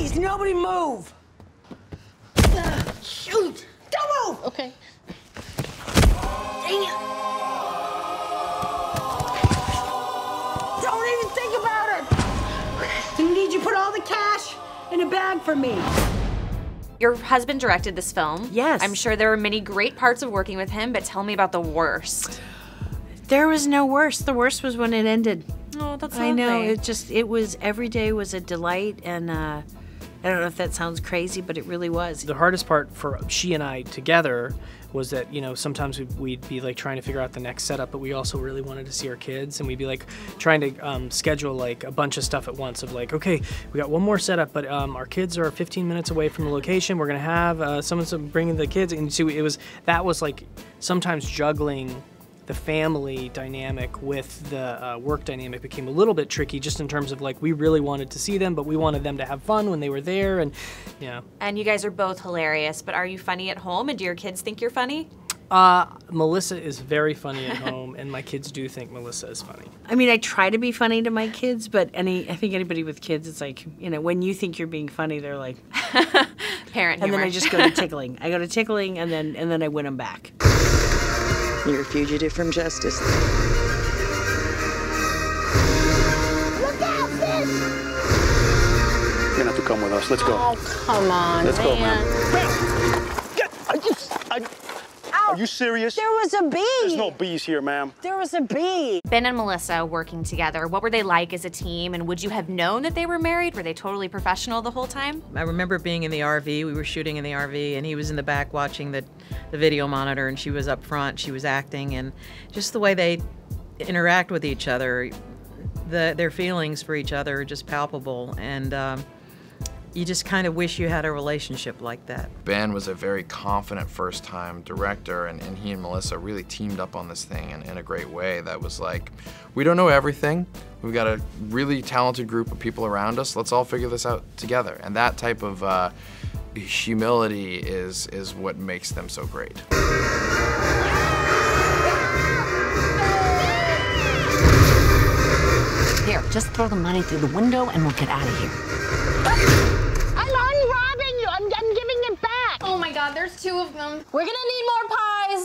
Please, nobody move! Shoot! Don't move! Okay. Dang it! Don't even think about it! You need you put all the cash in a bag for me. Your husband directed this film. Yes. I'm sure there were many great parts of working with him, but tell me about the worst. There was no worst. The worst was when it ended. Oh, that's lovely. I know, it was, every day was a delight, and I don't know if that sounds crazy, but it really was. The hardest part for she and I together was that, you know, sometimes we'd be like trying to figure out the next setup, but we also really wanted to see our kids, and we'd be like trying to schedule like a bunch of stuff at once of like, okay, we got one more setup, but our kids are 15 minutes away from the location. We're gonna have someone's bringing the kids, and so that was like sometimes juggling the family dynamic with the work dynamic became a little bit tricky, just in terms of like we really wanted to see them, but we wanted them to have fun when they were there, and yeah. And you guys are both hilarious, but are you funny at home, and do your kids think you're funny? Melissa is very funny at home, and my kids do think Melissa is funny. I mean, I try to be funny to my kids, but I think anybody with kids, it's like, you know, when you think you're being funny, they're like... Parent humor. And then I just go to tickling. I go to tickling, and then I win them back. You're a fugitive from justice. Look out, sis! You're gonna have to come with us. Let's go. Oh, come on, Let's go, man. Ow. Are you serious? There was a bee! There's no bees here, ma'am. There was a bee! Ben and Melissa working together, what were they like as a team, and would you have known that they were married? Were they totally professional the whole time? I remember being in the RV, we were shooting in the RV, and he was in the back watching the video monitor, and she was up front, she was acting, and just the way they interact with each other, their feelings for each other are just palpable, and you just kind of wish you had a relationship like that. Ben was a very confident first-time director, and he and Melissa really teamed up on this thing in a great way that was like, we don't know everything, we've got a really talented group of people around us, let's all figure this out together. And that type of humility is what makes them so great. Here, just throw the money through the window and we'll get out of here. I'm unrobbing you! I'm giving it back! Oh my god, there's 2 of them. We're gonna need more pies.